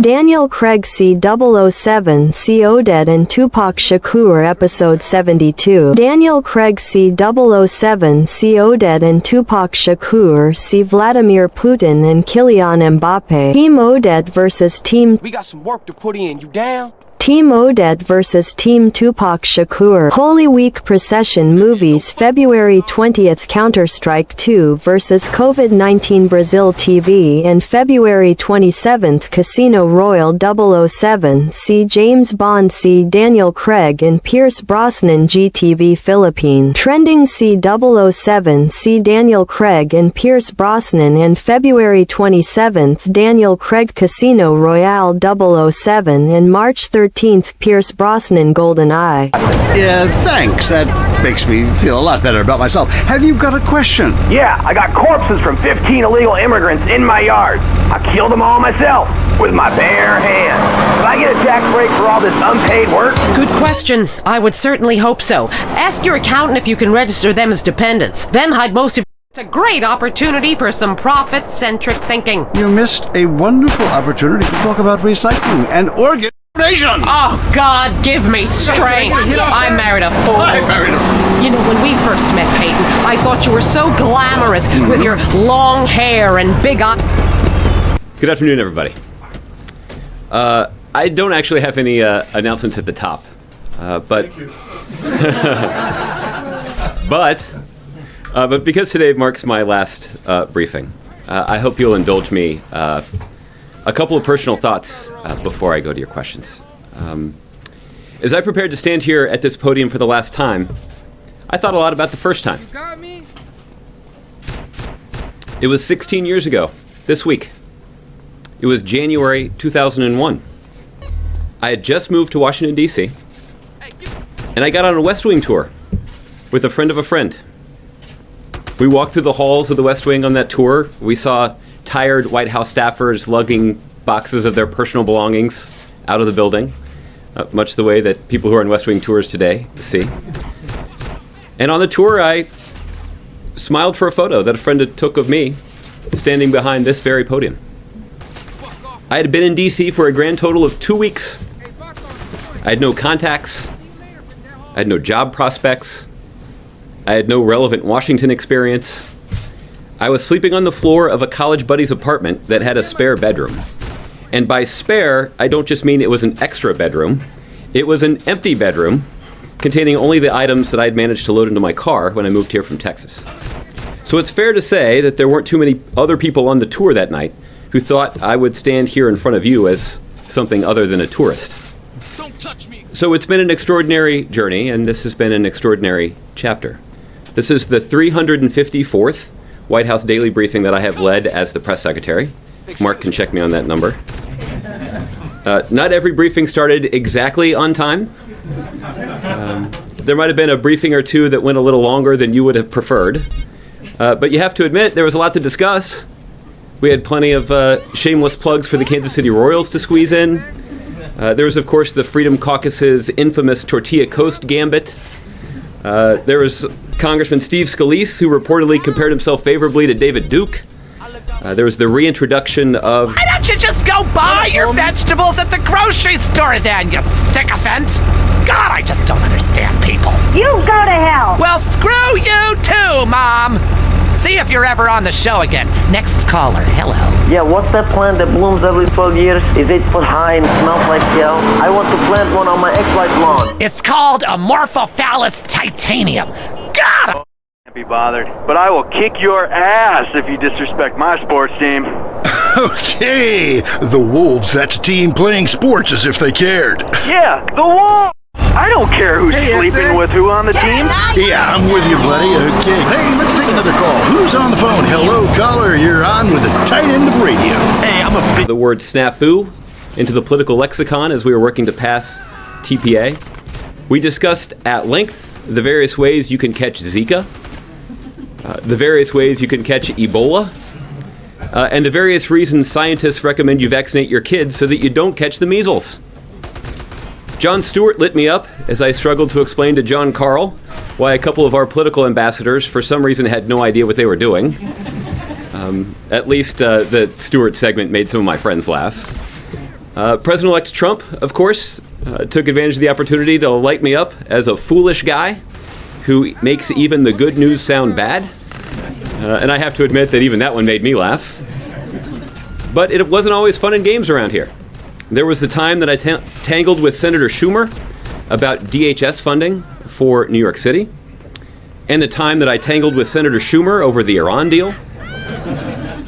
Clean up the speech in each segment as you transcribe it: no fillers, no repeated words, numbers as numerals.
Daniel Craig C007 C. Oded and Tupac Shakur Episode 72. Daniel Craig C007 C. Oded and Tupac Shakur C. Vladimir Putin and Kylian Mbappe. Team Oded vs. Team... We got some work to put in. You down? Team Oded vs. Team Tupac Shakur. Holy Week Procession Movies February 20th Counter-Strike 2 vs. COVID-19 Brazil TV and February 27th Casino Royale 007 C. James Bond C. Daniel Craig and Pierce Brosnan GTV Philippine. Trending C007 C. Daniel Craig and Pierce Brosnan and February 27th Daniel Craig Casino Royale 007 and March 13th Pierce Brosnan GoldenEye. Yeah, thanks. That makes me feel a lot better about myself. Have you got a question? Yeah, I got corpses from 15 illegal immigrants in my yard. I killed them all myself with my bare hands. Did I get a tax break for all this unpaid work? Good question. I would certainly hope so. Ask your accountant if you can register them as dependents. Then hide most of... It's a great opportunity for some profit-centric thinking. You missed a wonderful opportunity to talk about recycling and organ donation. Oh, God, give me strength. I married a fool. You know, when we first met, Peyton, I thought you were so glamorous with your long hair and big eyes. Good afternoon, everybody. I don't actually have any announcements at the top, but but because today marks my last briefing, I hope you'll indulge me a couple of personal thoughts before I go to your questions. As I prepared to stand here at this podium for the last time, I thought a lot about the first time. It was 16 years ago, this week. It was January 2001. I had just moved to Washington, D.C., and I got on a West Wing tour with a friend of a friend. We walked through the halls of the West Wing on that tour. We saw tired White House staffers lugging boxes of their personal belongings out of the building, much the way that people who are on West Wing tours today see. And on the tour, I smiled for a photo that a friend took of me standing behind this very podium. I had been in D.C. for a grand total of 2 weeks. I had no contacts. I had no job prospects. I had no relevant Washington experience. I was sleeping on the floor of a college buddy's apartment that had a spare bedroom. And by spare, I don't just mean it was an extra bedroom. It was an empty bedroom containing only the items that I'd managed to load into my car when I moved here from Texas. So it's fair to say that there weren't too many other people on the tour that night who thought I would stand here in front of you as something other than a tourist. Don't touch me. So it's been an extraordinary journey, and this has been an extraordinary chapter. This is the 354th White House daily briefing that I have led as the press secretary. Mark can check me on that number. Not every briefing started exactly on time. There might have been a briefing or two that went a little longer than you would have preferred. But you have to admit, there was a lot to discuss. We had plenty of shameless plugs for the Kansas City Royals to squeeze in. There was, of course, the Freedom Caucus's infamous Tortilla Coast gambit. There was Congressman Steve Scalise, who reportedly compared himself favorably to David Duke. There was the reintroduction of... Why don't you just go buy your vegetables at the grocery store then, you sycophant? God, I just don't understand people. You go to hell. Well, screw you too, Mom. See if you're ever on the show again. Next caller, hello. Yeah, what's that plant that blooms every 12 years? Is 8 foot high and smells like hell? I want to plant one on my ex-wife's lawn. It's called Amorphophallus titanium. God! Can't be bothered, but I will kick your ass if you disrespect my sports team. Okay, the Wolves, that's a team playing sports as if they cared. Yeah, the Wolves! I don't care who's sleeping with who on the team. Yeah, I'm with you, buddy. Okay. Hey, let's take another call. Who's on the phone? Hello, caller. You're on with the tight end of radio. Hey, I'm a big... The word snafu into the political lexicon as we were working to pass TPA. We discussed at length the various ways you can catch Zika, the various ways you can catch Ebola, and the various reasons scientists recommend you vaccinate your kids so that you don't catch the measles. Jon Stewart lit me up as I struggled to explain to John Carl why a couple of our political ambassadors for some reason had no idea what they were doing. At least the Stewart segment made some of my friends laugh. President-elect Trump, of course, took advantage of the opportunity to light me up as a foolish guy who makes even the good news sound bad. And I have to admit that even that one made me laugh. But it wasn't always fun and games around here. There was the time that I tangled with Senator Schumer about DHS funding for New York City, and the time that I tangled with Senator Schumer over the Iran deal,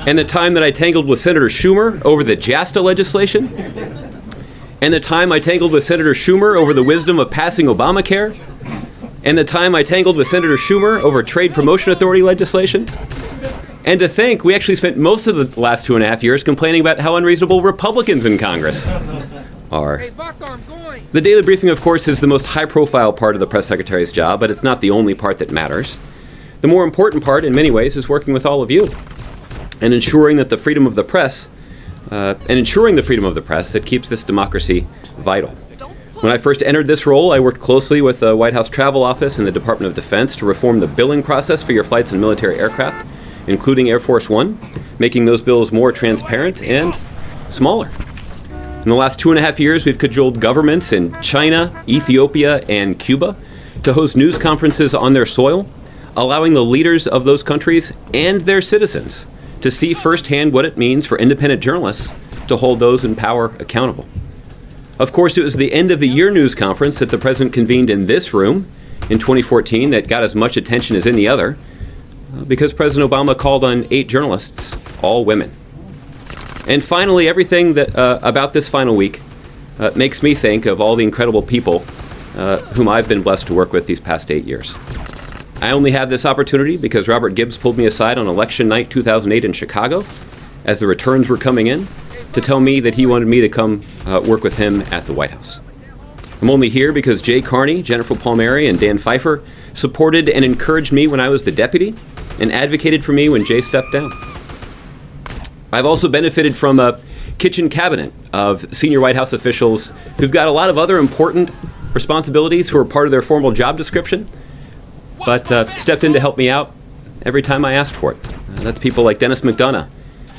and the time that I tangled with Senator Schumer over the JASTA legislation, and the time I tangled with Senator Schumer over the wisdom of passing Obamacare, and the time I tangled with Senator Schumer over Trade Promotion Authority legislation. And to think, we actually spent most of the last 2.5 years complaining about how unreasonable Republicans in Congress are. The daily briefing, of course, is the most high-profile part of the press secretary's job, but it's not the only part that matters. The more important part, in many ways, is working with all of you and ensuring that the freedom of the press, that keeps this democracy vital. When I first entered this role, I worked closely with the White House Travel Office and the Department of Defense to reform the billing process for your flights in military aircraft, including Air Force One, making those bills more transparent and smaller. In the last 2.5 years, we've cajoled governments in China, Ethiopia, and Cuba to host news conferences on their soil, allowing the leaders of those countries and their citizens to see firsthand what it means for independent journalists to hold those in power accountable. Of course, it was the end of the year news conference that the president convened in this room in 2014 that got as much attention as any other, because President Obama called on 8 journalists, all women. And finally, everything that about this final week makes me think of all the incredible people whom I've been blessed to work with these past 8 years. I only have this opportunity because Robert Gibbs pulled me aside on election night 2008 in Chicago as the returns were coming in to tell me that he wanted me to come work with him at the White House. I'm only here because Jay Carney, Jennifer Palmieri, and Dan Pfeiffer supported and encouraged me when I was the deputy and advocated for me when Jay stepped down. I've also benefited from a kitchen cabinet of senior White House officials who've got a lot of other important responsibilities who are part of their formal job description, but stepped in to help me out every time I asked for it. That's people like Dennis McDonough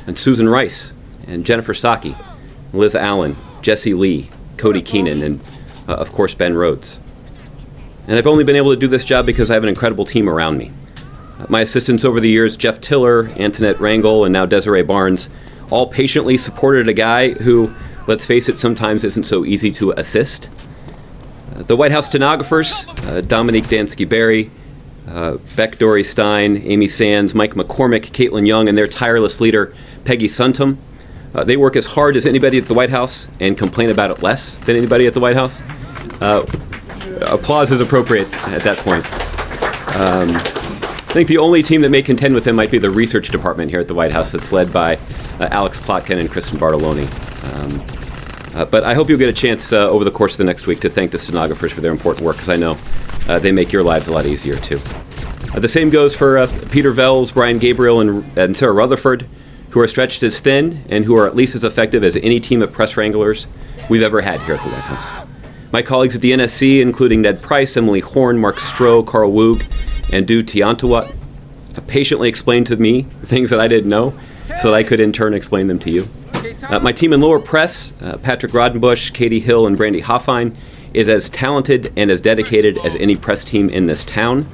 and Susan Rice and Jennifer Psaki, Liz Allen, Jesse Lee, Cody Keenan, and of course Ben Rhodes. And I've only been able to do this job because I have an incredible team around me. My assistants over the years, Jeff Tiller, Antoinette Rangel, and now Desiree Barnes, all patiently supported a guy who, let's face it, sometimes isn't so easy to assist. The White House stenographers, Dominique Dansky-Berry, Beck Dory Stein, Amy Sands, Mike McCormick, Caitlin Young, and their tireless leader, Peggy Suntum. They work as hard as anybody at the White House and complain about it less than anybody at the White House. Applause is appropriate at that point. I think the only team that may contend with them might be the research department here at the White House that's led by Alex Plotkin and Kristen Bartoloni. But I hope you'll get a chance over the course of the next week to thank the stenographers for their important work, because I know they make your lives a lot easier too. The same goes for Peter Vels, Brian Gabriel, and Sarah Rutherford, who are stretched as thin and who are at least as effective as any team of press wranglers we've ever had here at the White House. My colleagues at the NSC, including Ned Price, Emily Horn, Mark Stroh, Carl Woog, and Du Tiantawat, patiently explained to me things that I didn't know so that I could in turn explain them to you. My team in lower press, Patrick Rodenbush, Katie Hill, and Brandy Hoffine, is as talented and as dedicated as any press team in this town.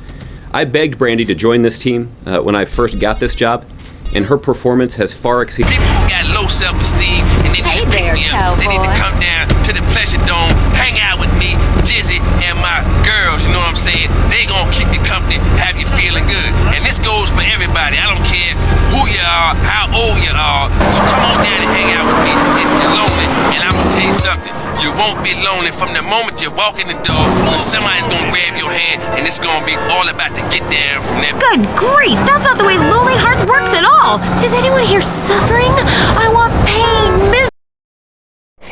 I begged Brandy to join this team when I first got this job, and her performance has far exceeded. People who got low self-esteem and they need to pick me up. They need to come down to the Pleasure Dome, hang out with me, Jizzy, and my girls, you know what I'm saying? They gonna keep you company, have you feeling good. And this goes for everybody. I don't care who you are, how old you are. So come on down and hang out with me if you're lonely. And I'm gonna tell you something. You won't be lonely from the moment you walk in the door, because somebody's gonna grab your hand and it's gonna be all about to get down from there. Good grief, that's not the way Lonely Hearts works at all. Is anyone here suffering? I want pain, misery.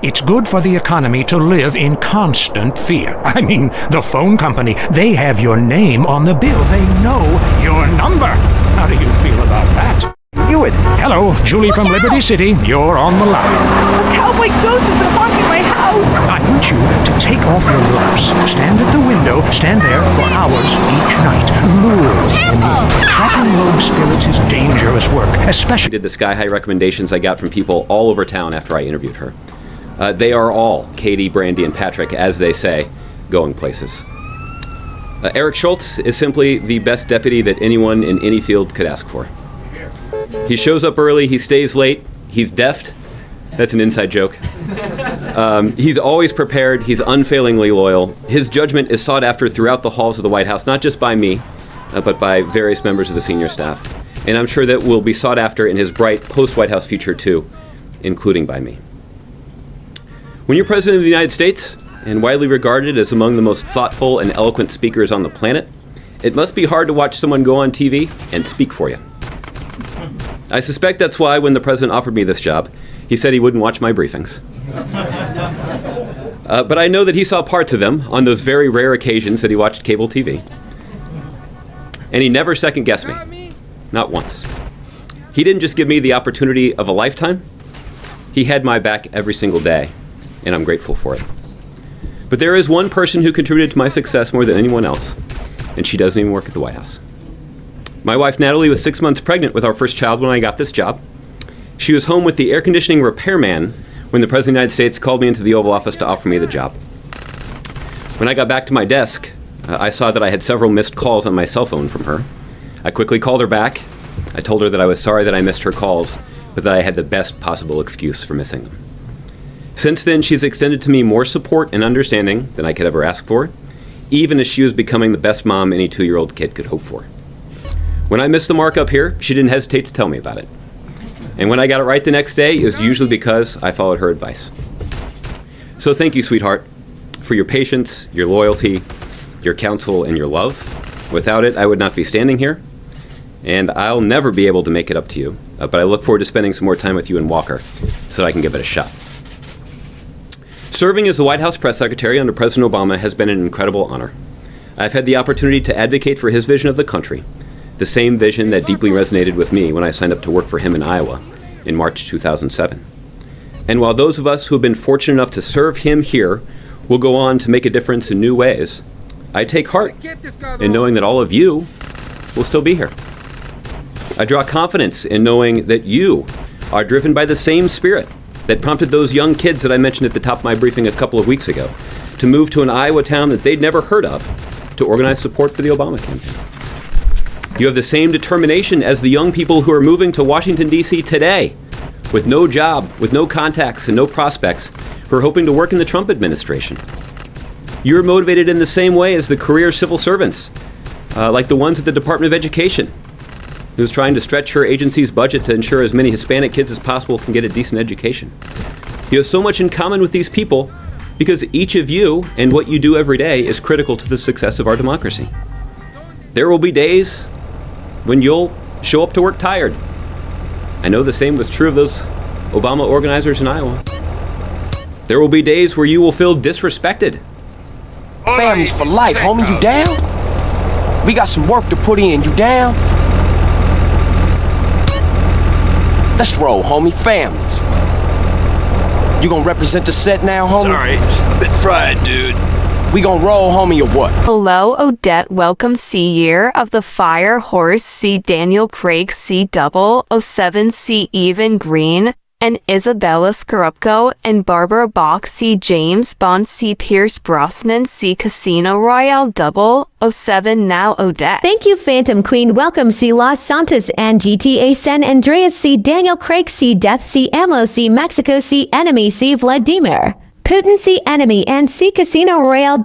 It's good for the economy to live in constant fear. I mean, the phone company, they have your name on the bill. They know your number. How do you feel about that? Hewitt. Hello, Julie from Liberty City. You're on the line. A cowboy ghost has been haunting my house. I want you to take off your gloves. Stand at the window. Stand there for hours each night. Lure them in. Trapping lone spirits is dangerous work, especially... I did the sky-high recommendations I got from people all over town after I interviewed her. They are all Katie, Brandy, and Patrick, as they say, going places. Eric Schultz is simply the best deputy that anyone in any field could ask for. He shows up early, he stays late, he's deft. That's an inside joke. He's always prepared, he's unfailingly loyal. His judgment is sought after throughout the halls of the White House, not just by me, but by various members of the senior staff. And I'm sure that will be sought after in his bright post-White House future too, including by me. When you're President of the United States, and widely regarded as among the most thoughtful and eloquent speakers on the planet, it must be hard to watch someone go on TV and speak for you. I suspect that's why when the President offered me this job, he said he wouldn't watch my briefings. But I know that he saw parts of them on those very rare occasions that he watched cable TV. And he never second-guessed me. Not once. He didn't just give me the opportunity of a lifetime. He had my back every single day, and I'm grateful for it. But there is one person who contributed to my success more than anyone else, and she doesn't even work at the White House. My wife, Natalie, was 6 months pregnant with our first child when I got this job. She was home with the air conditioning repairman when the President of the United States called me into the Oval Office to offer me the job. When I got back to my desk, I saw that I had several missed calls on my cell phone from her. I quickly called her back. I told her that I was sorry that I missed her calls, but that I had the best possible excuse for missing them. Since then, she's extended to me more support and understanding than I could ever ask for, even as she was becoming the best mom any 2-year-old kid could hope for. When I missed the mark up here, she didn't hesitate to tell me about it. And when I got it right the next day, it was usually because I followed her advice. So thank you, sweetheart, for your patience, your loyalty, your counsel, and your love. Without it, I would not be standing here, and I'll never be able to make it up to you, but I look forward to spending some more time with you in Walker so that I can give it a shot. Serving as the White House press secretary under President Obama has been an incredible honor. I've had the opportunity to advocate for his vision of the country, the same vision that deeply resonated with me when I signed up to work for him in Iowa in March 2007. And while those of us who have been fortunate enough to serve him here will go on to make a difference in new ways, I take heart in knowing that all of you will still be here. I draw confidence in knowing that you are driven by the same spirit that prompted those young kids that I mentioned at the top of my briefing a couple of weeks ago to move to an Iowa town that they'd never heard of to organize support for the Obama campaign. You have the same determination as the young people who are moving to Washington, D.C. today with no job, with no contacts, and no prospects who are hoping to work in the Trump administration. You're motivated in the same way as the career civil servants, like the ones at the Department of Education, who's trying to stretch her agency's budget to ensure as many Hispanic kids as possible can get a decent education. You have so much in common with these people because each of you and what you do every day is critical to the success of our democracy. There will be days when you'll show up to work tired. I know the same was true of those Obama organizers in Iowa. There will be days where you will feel disrespected. Families for life, homie, you down? We got some work to put in, you down? Let's roll, homie, families. You gonna represent the set now, homie? Sorry, a bit fried, dude. We gonna roll, homie, or what? Hello, Odette. Welcome, C. Year of the Fire Horse, C. Daniel Craig, C. 007, C. Even Green, and Isabella Scorupco, and Barbara Bach, C. James Bond, C. Pierce Brosnan, C. Casino Royale 007. Now, Odette. Thank you, Phantom Queen. Welcome, C. Los Santos and GTA San Andreas, C. Daniel Craig, C. Death, C. Amlo, C. Mexico, C. Enemy, C. Vladimir Putin, C. Enemy, and C. Casino Royale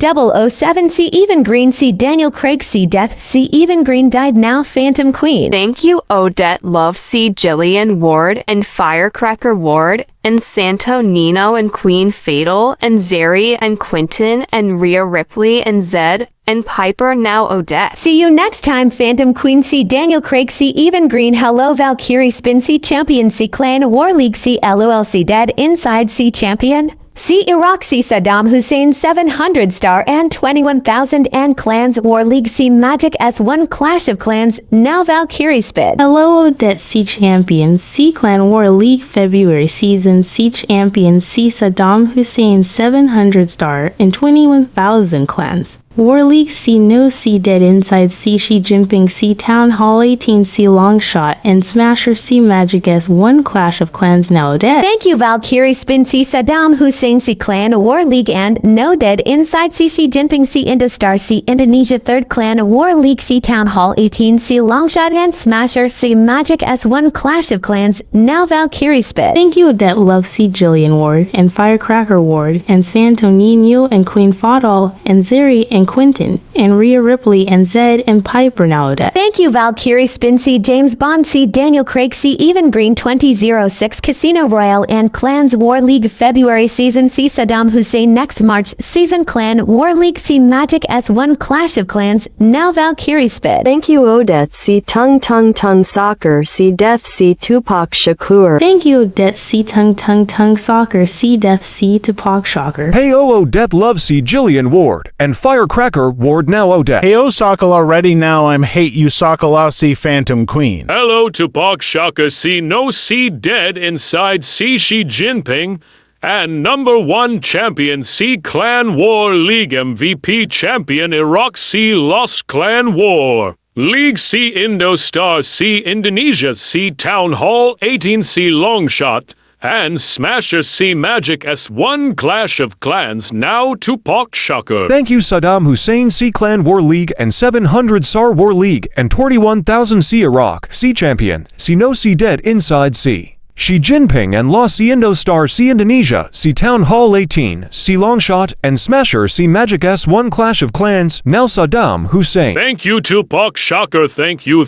007, C. Even Green, C. Daniel Craig, C. Death, C. Even Green died. Now, Phantom Queen. Thank you, Odette. Love, C. Jillian Ward, and Firecracker Ward, and Santo Nino, and Queen Fatal, and Zeri, and Quentin, and Rhea Ripley, and Zed, and Piper. Now, Odette. See you next time, Phantom Queen. C. Daniel Craig, C. Even Green. Hello, Valkyrie Spin, C. Champion, C. Clan War League, C. LOL, C. Dead Inside, C. Champion, C. Iraq, C. Saddam Hussein 700 star and 21,000 and Clans War League, C. Magic S1 Clash of Clans. Now Valkyrie Spit. Hello, Odette, C. Champion, C. Clan War League February season, C. Champion, C. Saddam Hussein 700 star and 21,000 clans. War League C No C Dead Inside C Xi Jinping C Town Hall 18 C Longshot and Smasher C Magic S1 Clash of Clans Now Dead. Thank you, Valkyrie Spin C Saddam Hussein C Clan War League and No Dead Inside C Xi Jinping C Indostar C Indonesia 3rd Clan War League C Town Hall 18 C Longshot and Smasher C Magic S1 Clash of Clans Now Valkyrie Spit. Thank you, Odette Love C Jillian Ward and Firecracker Ward and Santonino and Queen Faudal and Zeri and Quentin and Rhea Ripley and Zed and Piper Now Odette. Thank you, Valkyrie Spin C James Bond C Daniel Craig C Even Green 2006 Casino Royale and Clans War League February Season C Saddam Hussein Next March Season Clan War League C Magic S1 Clash of Clans Now Valkyrie Spit. Thank you, Odette C Tung Tung Tung Soccer C Death C Tupac Shakur. Thank you, Odette C Tung Tung Tung Soccer C Death C Tupac Shocker. Hey Odette Love C Jillian Ward and Firecracker Ward Now Odette. Hey Sockle already now I'm Hate You Sockle C Phantom Queen. Hello Tupac Shocker C No C Dead Inside C Xi Jinping and #1 champion C Clan War League MVP champion Iraq C Lost Clan War. League C Indostar C Indonesia C Town Hall 18 C Longshot and Smasher C Magic S1 Clash of Clans Now Tupac Shocker. Thank you Saddam Hussein C Clan War League and 700 SAR War League and 21,000 C Iraq C Champion C No C Dead Inside C Xi Jinping and Law C Indostar C Indonesia C Town Hall 18 C Longshot and Smasher C Magic S1 Clash of Clans Now Saddam Hussein. Thank you Tupac Shocker, thank you,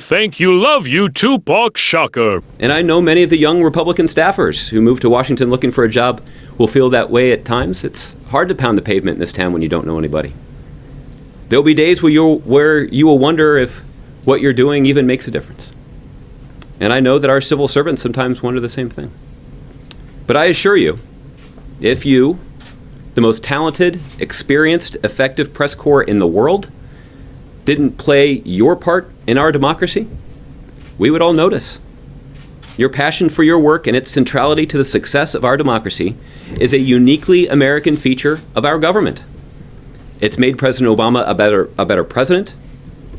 love you Tupac Shocker. And I know many of the young Republican staffers who move to Washington looking for a job will feel that way at times. It's hard to pound the pavement in this town when you don't know anybody. There'll be days where you will wonder if what you're doing even makes a difference. And I know that our civil servants sometimes wonder the same thing. But I assure you, if you, the most talented, experienced, effective press corps in the world, didn't play your part in our democracy, we would all notice. Your passion for your work and its centrality to the success of our democracy is a uniquely American feature of our government. It's made President Obama a better president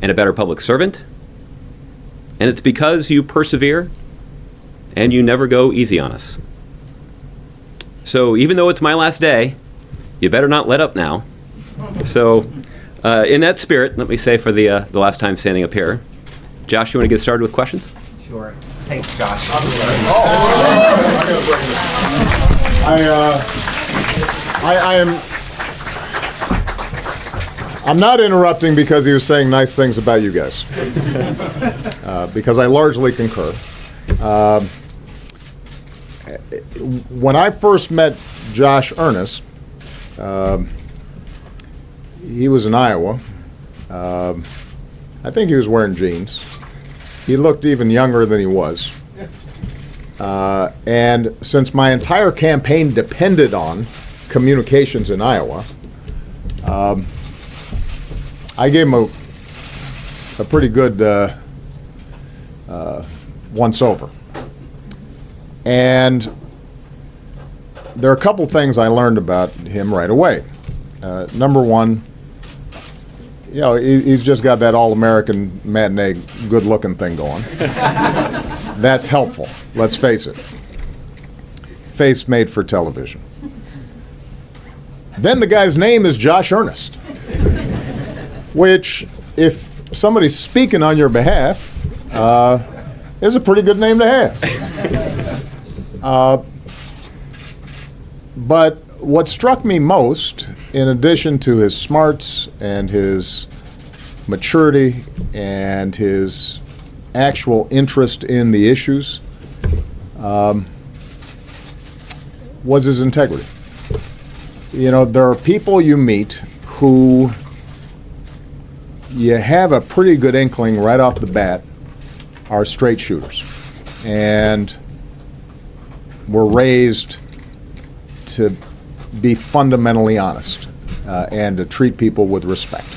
and a better public servant. And it's because you persevere and you never go easy on us. So even though it's my last day, you better not let up now. So in that spirit, let me say for the last time standing up here, Josh, you want to get started with questions? Sure. Thanks, Josh. I'm not interrupting because he was saying nice things about you guys, because I largely concur. When I first met Josh Earnest, he was in Iowa. I think he was wearing jeans. He looked even younger than he was. And since my entire campaign depended on communications in Iowa, I gave him a pretty good once-over. And there are a couple things I learned about him right away. Number one, you know, he's just got that all-American matinee good-looking thing going. That's helpful, let's face it. Face made for television. Then the guy's name is Josh Earnest, which, if somebody's speaking on your behalf, is a pretty good name to have. But what struck me most, in addition to his smarts and his maturity and his actual interest in the issues, was his integrity. You know, there are people you meet who you have a pretty good inkling right off the bat are straight shooters and were raised to be fundamentally honest and to treat people with respect.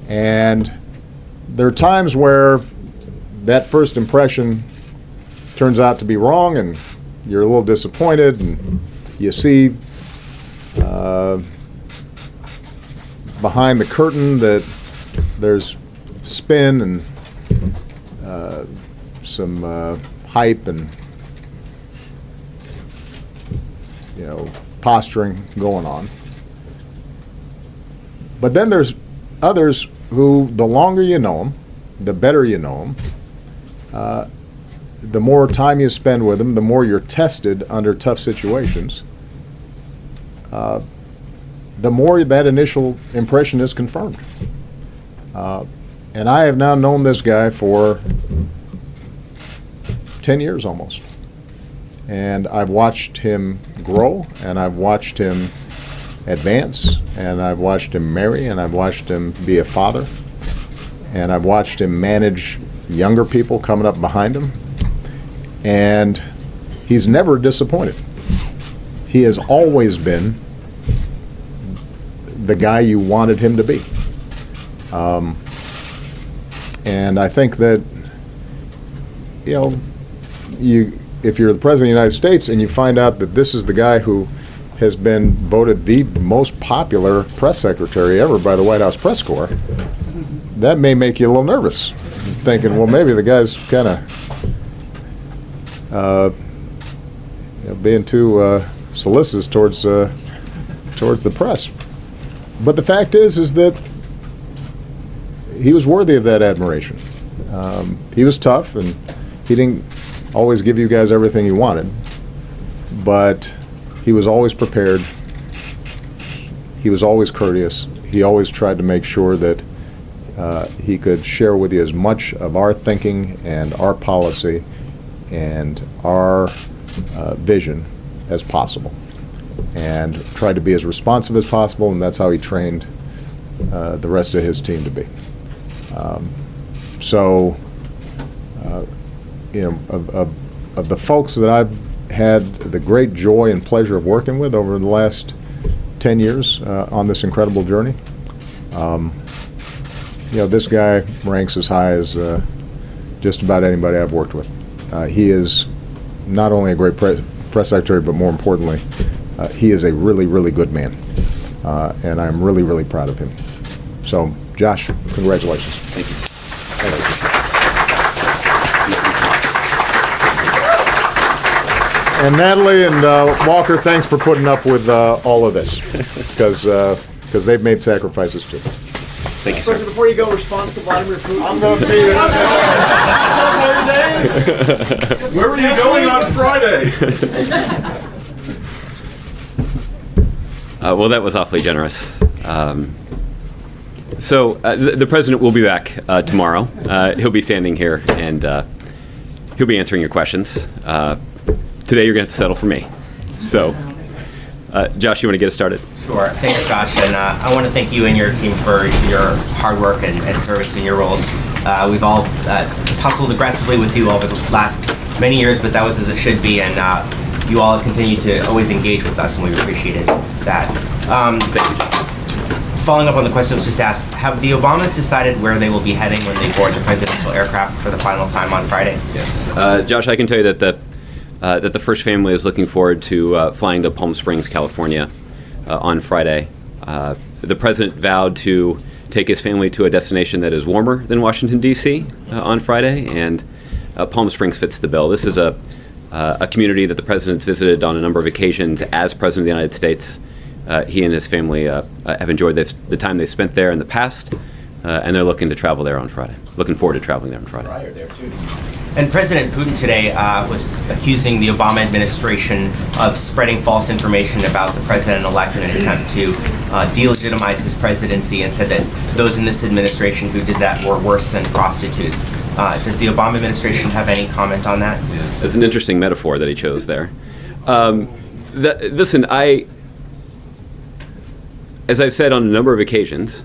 And there are times where that first impression turns out to be wrong and you're a little disappointed and you see behind the curtain that there's spin and some hype and posturing going on. But then there's others who, the longer you know them, the better you know them, the more time you spend with them, the more you're tested under tough situations, the more that initial impression is confirmed. And I have now known this guy for 10 years almost. And I've watched him grow, and I've watched him advance, and I've watched him marry, and I've watched him be a father, and I've watched him manage younger people coming up behind him. And he's never disappointed. He has always been the guy you wanted him to be. And I think that, if you're the President of the United States and you find out that this is the guy who has been voted the most popular press secretary ever by the White House Press Corps, that may make you a little nervous. Just thinking, well, maybe the guy's kind of being too solicitous towards the press. But the fact is that he was worthy of that admiration. He was tough, and he didn't always give you guys everything he wanted, but he was always prepared. He was always courteous. He always tried to make sure that he could share with you as much of our thinking and our policy and our vision as possible, and tried to be as responsive as possible, and that's how he trained the rest of his team to be. Of the folks that I've had the great joy and pleasure of working with over the last 10 years on this incredible journey, this guy ranks as high as just about anybody I've worked with. He is not only a great press secretary, but more importantly, he is a really, really good man. And I'm really, really proud of him. So, Josh, congratulations. Thank you. And Natalie and Walker, thanks for putting up with all of this, because they've made sacrifices too. Thank you, sir. Before you go, response to Vladimir Putin. I'm going to be Where were you going on Friday? Well, that was awfully generous. The president will be back tomorrow. He'll be standing here, and he'll be answering your questions. Today, you're going to have to settle for me. So, Josh, you want to get us started? Sure. Thanks, Josh. And I want to thank you and your team for your hard work and service in your roles. We've all tussled aggressively with you over the last many years, but that was as it should be. And you all have continued to always engage with us, and we appreciated that. Following up on the question that was just asked, have the Obamas decided where they will be heading when they board the presidential aircraft for the final time on Friday? Yes. Josh, I can tell you that the first family is looking forward to flying to Palm Springs, California on Friday. The president vowed to take his family to a destination that is warmer than Washington, D.C. On Friday, and Palm Springs fits the bill. This is a community that the president's visited on a number of occasions as president of the United States. He and his family have enjoyed the time they've spent there in the past, and they're looking to travel there on Friday. Looking forward to traveling there on Friday. And President Putin today was accusing the Obama administration of spreading false information about the president-elect in an attempt to delegitimize his presidency, and said that those in this administration who did that were worse than prostitutes. Does the Obama administration have any comment on that? Yeah. It's an interesting metaphor that he chose there. Listen, as I've said on a number of occasions,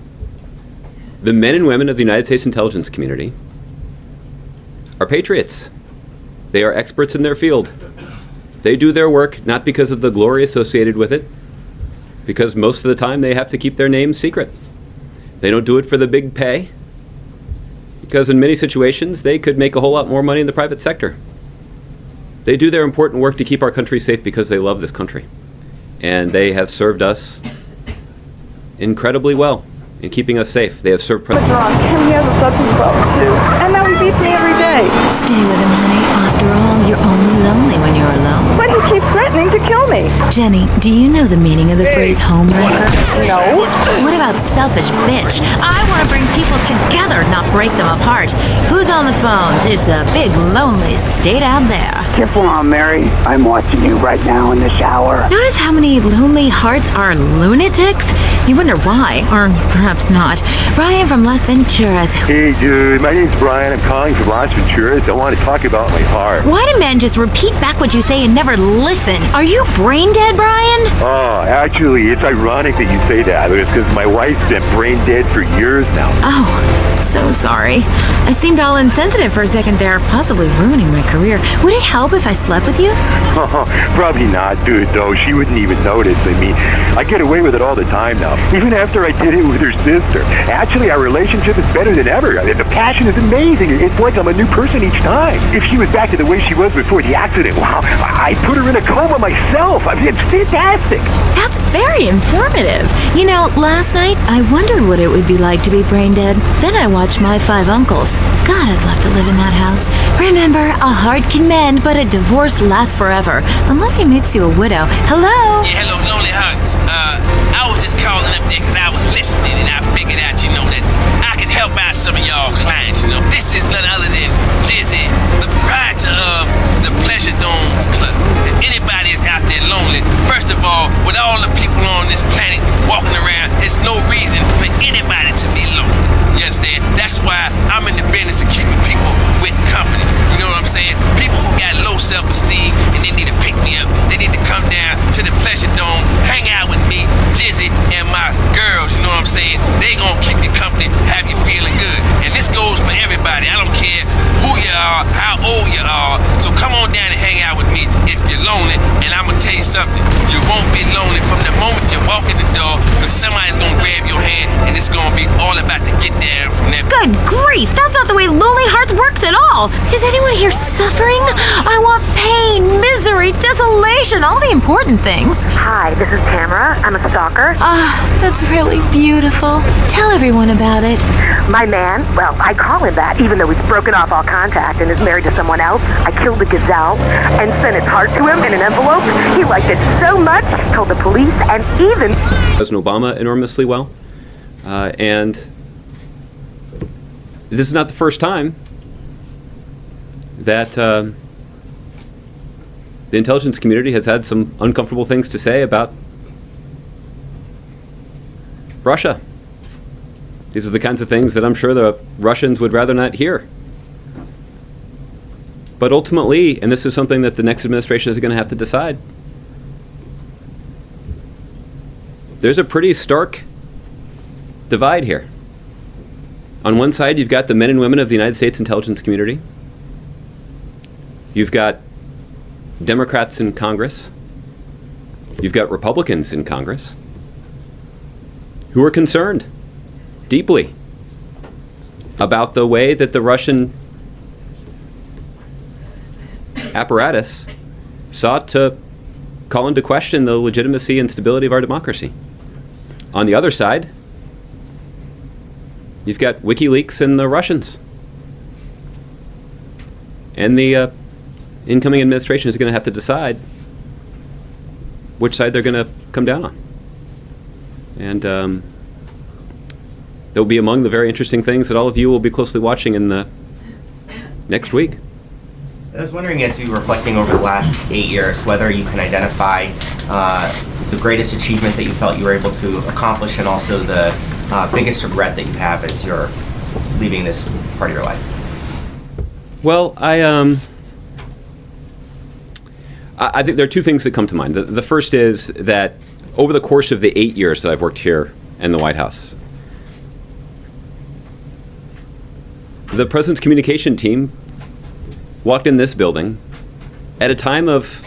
the men and women of the United States intelligence community are patriots. They are experts in their field. They do their work not because of the glory associated with it, because most of the time they have to keep their names secret. They don't do it for the big pay, because in many situations they could make a whole lot more money in the private sector. They do their important work to keep our country safe because they love this country. And they have served us incredibly well and keeping us safe. They have served. What's wrong? He has a substance problem too. And now he beats me every day. Stay with him, honey. After all, you're only lonely when you're alone. But he keeps threatening to kill me. Jenny, do you know the meaning of the phrase homewrecker? No. What about selfish bitch? I want to bring people together, not break them apart. Who's on the phones? It's a big, lonely state out there. Careful on, Mary. I'm watching you right now in the shower. Notice how many lonely hearts are lunatics? You wonder why, or perhaps not. Brian from Las Venturas. Hey, dude. My name's Brian. I'm calling from Las Venturas. I want to talk about my heart. Why do men just repeat back what you say and never listen? Are you brain dead, Brian? Oh, actually, it's ironic that you say that. It's because my wife's been brain dead for years now. Oh, so sorry. I seemed all insensitive for a second there, possibly ruining my career. Would it help if I slept with you? Probably not, dude, though. She wouldn't even notice. I mean, I get away with it all the time now. Even after I did it with her sister. Actually, our relationship is better than ever. I mean, the passion is amazing. It's like I'm a new person each time. If she was back to the way she was before the accident, wow, I put her in a coma myself. I mean, it's fantastic. That's very informative. You know, last night, I wondered what it would be like to be brain dead. Then I watched My Five Uncles. God, I'd love to live in that house. Remember, a heart can mend, but a divorce lasts forever. Unless he makes you a widow. Hello? Yeah, hello, Lonely Hearts. I was just calling up there because I was listening and I figured out, that I can help out some of y'all clients, This is none other than Jizzy, the proprietor of the Pleasure Domes Club. If anybody is out there lonely, first of all, with all the people on this planet walking around, there's no reason for anybody to be lonely. You understand? That's why I'm in the business of keeping people with company. You know what I'm saying? People who got low self-esteem and they need to pick me up. They need to come down to the Pleasure Dome, hang out with me, Jizzy, and my girls. You know what I'm saying? They gonna keep you company, have you feeling good. And this goes for everybody. I don't care who you are, how old you are. So come on down and hang out with me if you're lonely. And I'm gonna tell you something. You won't be lonely from the moment you walk in the door, because somebody's gonna grab your hand and it's gonna be all about to get there from there. Good grief, that's not the way Lonely Hearts works at all. Is anyone here suffering? I want pain, misery, desolation, all the important things. Hi, this is Tamara. I'm a stalker. That's really beautiful. Tell everyone about it. My man, well, I call him that, even though he's broken off all contact and is married to someone else. I killed the gazelle and sent its heart to him in an envelope. He liked it so much, told the police, and even President Obama enormously well. And this is not the first time that the intelligence community has had some uncomfortable things to say about Russia. These are the kinds of things that I'm sure the Russians would rather not hear. But ultimately, and this is something that the next administration is going to have to decide, there's a pretty stark divide here. On one side, you've got the men and women of the United States intelligence community. You've got Democrats in Congress. You've got Republicans in Congress who are concerned deeply about the way that the Russian apparatus sought to call into question the legitimacy and stability of our democracy. On the other side, you've got WikiLeaks and the Russians. And the incoming administration is going to have to decide which side they're going to come down on. And that will be among the very interesting things that all of you will be closely watching in the next week. I was wondering, as you were reflecting over the last 8 years, whether you can identify the greatest achievement that you felt you were able to accomplish, and also the biggest regret that you have as you're leaving this part of your life. Well, I think there are two things that come to mind. The first is that over the course of the 8 years that I've worked here in the White House, the President's communication team walked in this building at a time of...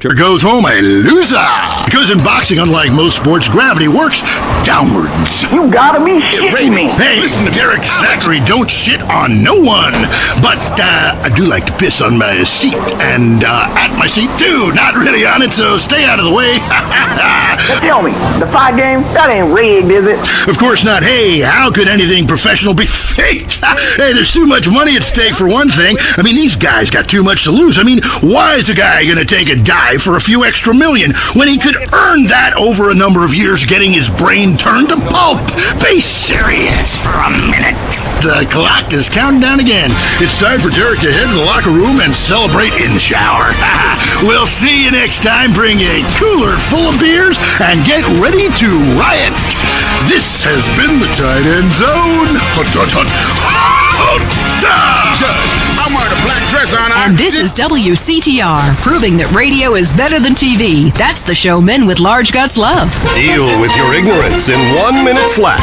Goes home a loser! Because in boxing, unlike most sports, gravity works downwards. You gotta be shitting me. Hey, listen to Derek Zachary, don't shit on no one. But I do like to piss on my seat and at my seat too. Not really on it, so stay out of the way. Now tell me, the fight game, that ain't rigged, is it? Of course not. Hey, how could anything professional be fake? Hey, there's too much money at stake for one thing. I mean, these guys got too much to lose. I mean, why is a guy gonna take a dive for a few extra million when he could earn that over a number of years getting his brain turned to pulp? Be serious for a minute. The clock is counting down again. It's time for Derek to head to the locker room and celebrate in the shower. We'll see you next time. Bring a cooler full of beers and get ready to riot. This has been the Tight End Zone. Judge, I'm wearing a black dress on. And this is WCTR, proving that radio is better than TV. That's the show men with large guts love. Deal with your ignorance in 1 minute flat.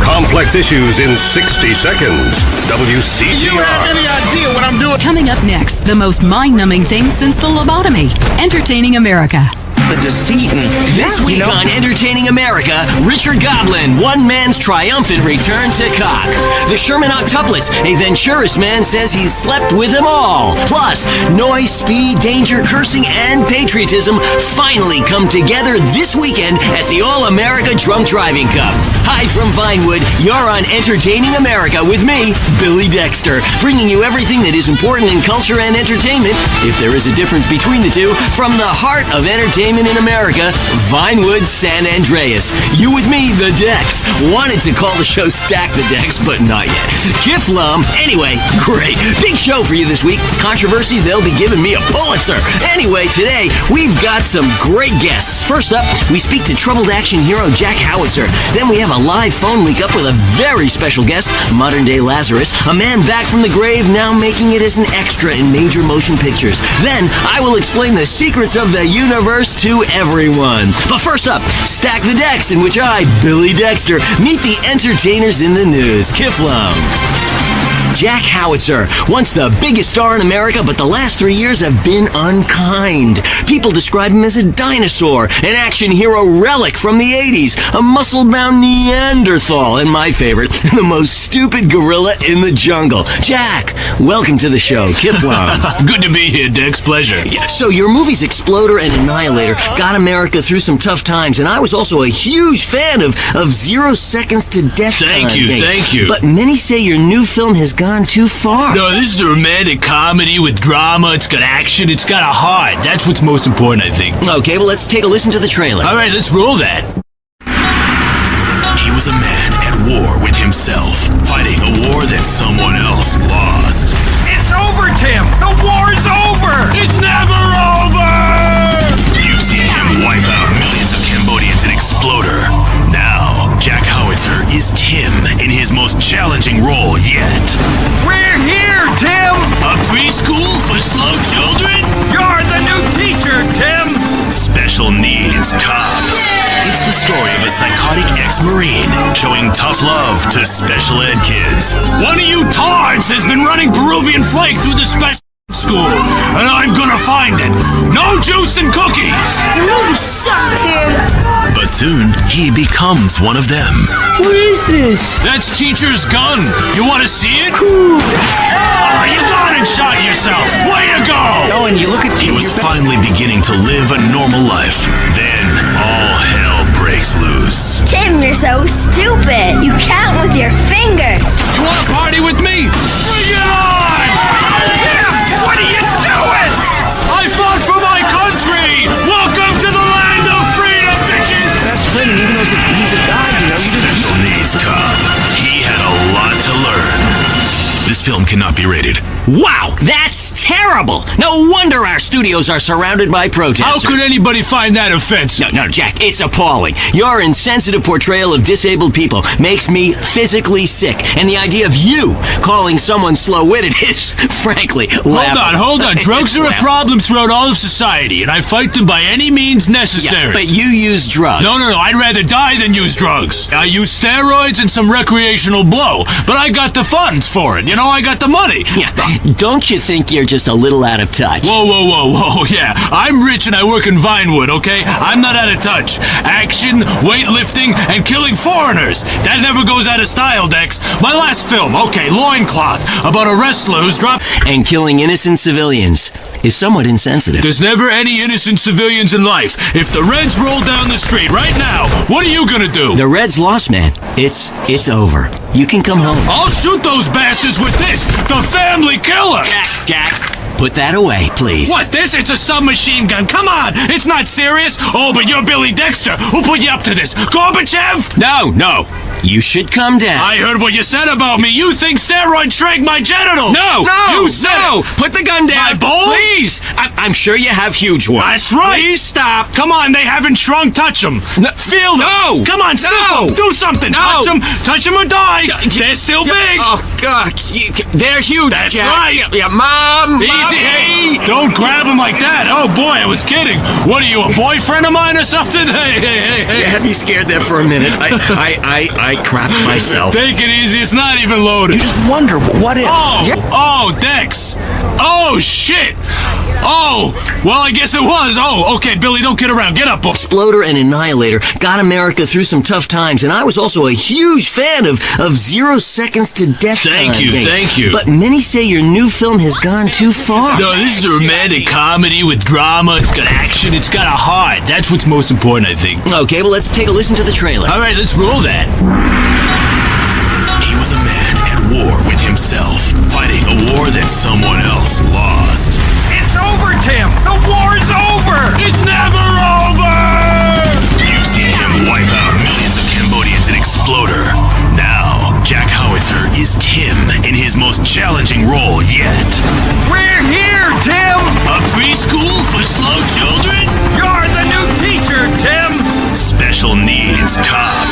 Complex issues in 60 seconds. WCTR. You have any idea what I'm doing? Coming up next, the most mind-numbing thing since the lobotomy. Entertaining America. The deceit. This week on Entertaining America, Richard Goblin, one man's triumphant return to cock. The Sherman octuplets, a Venturis man says he's slept with them all. Plus, noise, speed, danger, cursing, and patriotism finally come together this weekend at the All-America Drunk Driving Cup. Hi from Vinewood, you're on Entertaining America with me, Billy Dexter, bringing you everything that is important in culture and entertainment, if there is a difference between the two, from the heart of entertainment in America, Vinewood, San Andreas. You with me, the Dex. Wanted to call the show Stack the Dex, but not yet. Kiflum. Anyway, great. Big show for you this week. Controversy, they'll be giving me a Pulitzer. Anyway, today, we've got some great guests. First up, we speak to troubled action hero Jack Howitzer. Then we have a live phone link up with a very special guest, modern-day Lazarus, a man back from the grave, now making it as an extra in major motion pictures. Then, I will explain the secrets of the universe to everyone. But first up, Stack the Decks, in which I, Billy Dexter, meet the entertainers in the news. Kiflum. Jack Howitzer, once the biggest star in America, but the last 3 years have been unkind. People describe him as a dinosaur, an action hero relic from the 80s, a muscle-bound Neanderthal, and my favorite, the most stupid gorilla in the jungle. Jack, welcome to the show. Kiflum. Good to be here, Dex. Pleasure. So your movies Exploder and Annihilator got America through some tough times, and I was also a huge fan of 0 Seconds to Death Thank you. But many say your new film has gone too far. No, this is a romantic comedy with drama. It's got action. It's got a heart. That's what's most important, I think. Okay, well, let's take a listen to the trailer. All right, let's roll that. He was a man at war with himself, fighting a war that someone else lost. It's over, Tim! The war's over! It's never over! You've seen him wipe out millions of Cambodians in Exploder. Now, Jack Howitzer is Tim in his most challenging role yet. We're here, Tim! A preschool for slow children? You're the new teacher, Tim! Special needs cop. It's the story of a psychotic ex-Marine showing tough love to special ed kids. One of you tards has been running Peruvian flake through the special school, and I'm gonna find it. No juice and cookies! You know you suck, Tim! But soon, he becomes one of them. What is this? That's teacher's gun. You wanna see it? Oh, you got it, shot yourself. Way to go! Oh, and you look at He was finally beginning to live a normal life. Then, all hell breaks loose. Tim, you're so stupid. You count with your fingers. You wanna party with me? Bring it on! Tim, what are you doing? I fought for my country! Welcome to the land of freedom, bitches! best friend, and even though he's a guy, you know, you just... Special needs cop. He had a lot to learn. This film cannot be rated. Wow, that's terrible! No wonder our studios are surrounded by protesters. How could anybody find that offensive? No, Jack, it's appalling. Your insensitive portrayal of disabled people makes me physically sick, and the idea of you calling someone slow-witted is, frankly, laughable. Hold on. Drugs are a problem throughout all of society, and I fight them by any means necessary. Yeah, but you use drugs. No, I'd rather die than use drugs. I use steroids and some recreational blow, but I got the funds for it. You know, I I got the money. Yeah. Don't you think you're just a little out of touch? Whoa, whoa, whoa, whoa, yeah. I'm rich and I work in Vinewood, okay? I'm not out of touch. Action, weightlifting, and killing foreigners. That never goes out of style, Dex. My last film, okay, Loincloth, about a wrestler who's dropped... And killing innocent civilians is somewhat insensitive. There's never any innocent civilians in life. If the Reds roll down the street right now, what are you gonna do? The Reds lost, man. It's over. You can come home. I'll shoot those bastards with this, the family killer! Jack, put that away, please. What, this? It's a submachine gun. Come on, it's not serious. Oh, but you're Billy Dexter. Who put you up to this? Gorbachev? No. You should come down. I heard what you said about me. You think steroids shrank my genitals. No! You said No! Put the gun down. My balls? Please! I'm sure you have huge ones. That's right. Please stop. Come on, they haven't shrunk. Touch them. No. Feel them. No. Come on, sniff No. them. Do something. No. Touch them or die. They're still big. Oh, God. They're huge, That's Jack. right. Yeah, Mom. Easy, hey. Don't grab them like that. Oh, boy, I was kidding. What are you, a boyfriend of mine or something? Hey. You had me scared there for a minute. I crapped myself. Take it easy. It's not even loaded. You just wonder, what if? Oh, Dex. Oh, shit. Oh, well, I guess it was. Oh, okay, Billy, don't get around. Get up, boy. Exploder and Annihilator got America through some tough times, and I was also a huge fan of 0 Seconds to Death Thank Time. you. But many say your new film has gone too far. No, this is a romantic comedy with drama. It's got action. It's got a heart. That's what's most important, I think. Okay, well, let's take a listen to the trailer. All right, let's roll that. He was a man at war with himself, fighting a war that someone else lost. It's over, Tim! The war's over! It's never over! You've seen him wipe out millions of Cambodians in Exploder. Now, Jack Howitzer is Tim in his most challenging role yet. We're here, Tim! A preschool for slow children? You're the new teacher, Tim! Special needs cop.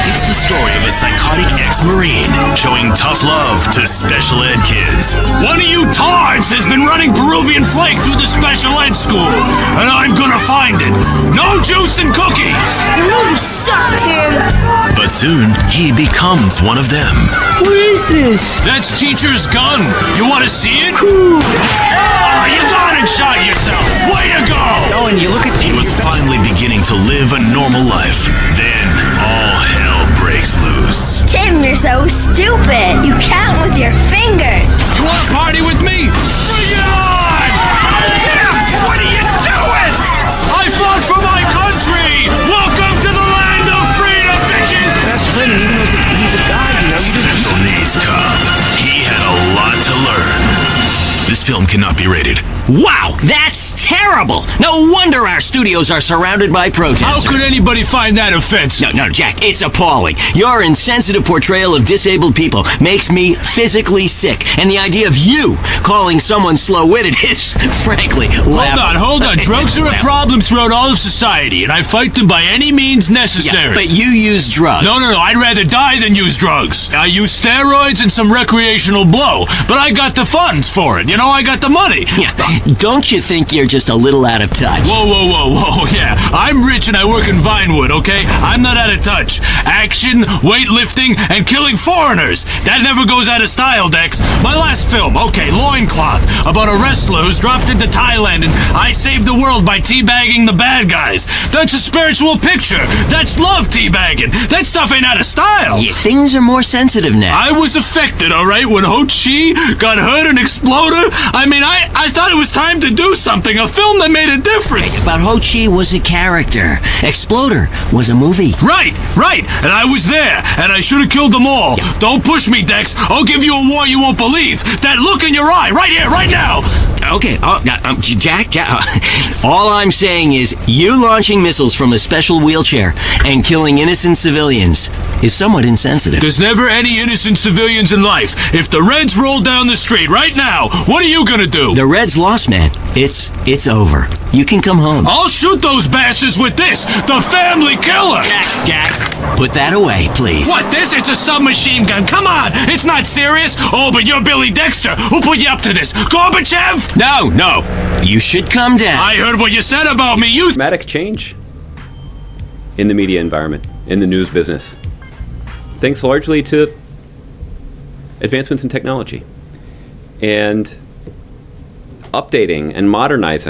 It's the story of a psychotic ex-Marine showing tough love to special ed kids. One of you tards has been running Peruvian flake through the special ed school, and I'm gonna find it. No juice and cookies! No, you suck, Tim! But soon, he becomes one of them. What is this? That's teacher's gun. You wanna see it? Oh, you got it, shot yourself. Way to go! Oh, and you look at He was finally beginning to live a normal life. Then, all hell breaks loose. Tim, you're so stupid. You count with your fingers. You wanna party with me? Bring it on! Tim, what are you doing? I fought for my country! Welcome to the land of freedom, bitches! That's funny, even though he's a guy, you know, Special needs cop. He had a lot to learn. This film cannot be rated. Wow, that's terrible! No wonder our studios are surrounded by protesters. How could anybody find that offensive? No, Jack, it's appalling. Your insensitive portrayal of disabled people makes me physically sick, and the idea of you calling someone slow-witted is, frankly, laughable. Hold on. Drugs are a problem throughout all of society, and I fight them by any means necessary. Yeah, but you use drugs. No, I'd rather die than use drugs. I use steroids and some recreational blow, but I got the funds for it. You know, I got the money. Yeah. Don't you think you're just a little out of touch? Whoa, yeah. I'm rich and I work in Vinewood, okay? I'm not out of touch. Action, weightlifting, and killing foreigners. That never goes out of style, Dex. My last film, okay, Loincloth, about a wrestler who's dropped into Thailand and I saved the world by teabagging the bad guys. That's a spiritual picture. That's love teabagging. That stuff ain't out of style. Yeah, things are more sensitive now. I was affected, all right, when Ho Chi got hurt in Exploder. I mean, I thought it was time to do something, a film that made a difference. But Ho Chi was a character. Exploder was a movie. Right. And I was there, and I should have killed them all. Yeah. Don't push me, Dex. I'll give you a war you won't believe. That look in your eye, right here, right now. Okay, Jack, all I'm saying is you launching missiles from a special wheelchair and killing innocent civilians is somewhat insensitive. There's never any innocent civilians in life. If the Reds roll down the street right now, what are you gonna do? The Reds lost, man. It's over. You can come home. I'll shoot those bastards with this, the family killer! Jack, put that away, please. What, this? It's a submachine gun. Come on, it's not serious. Oh, but you're Billy Dexter. Who put you up to this? Gorbachev? No. You should come down. I heard what you said about me. Dramatic change in the media environment, in the news business, thanks largely to advancements in technology. and updating and modernizing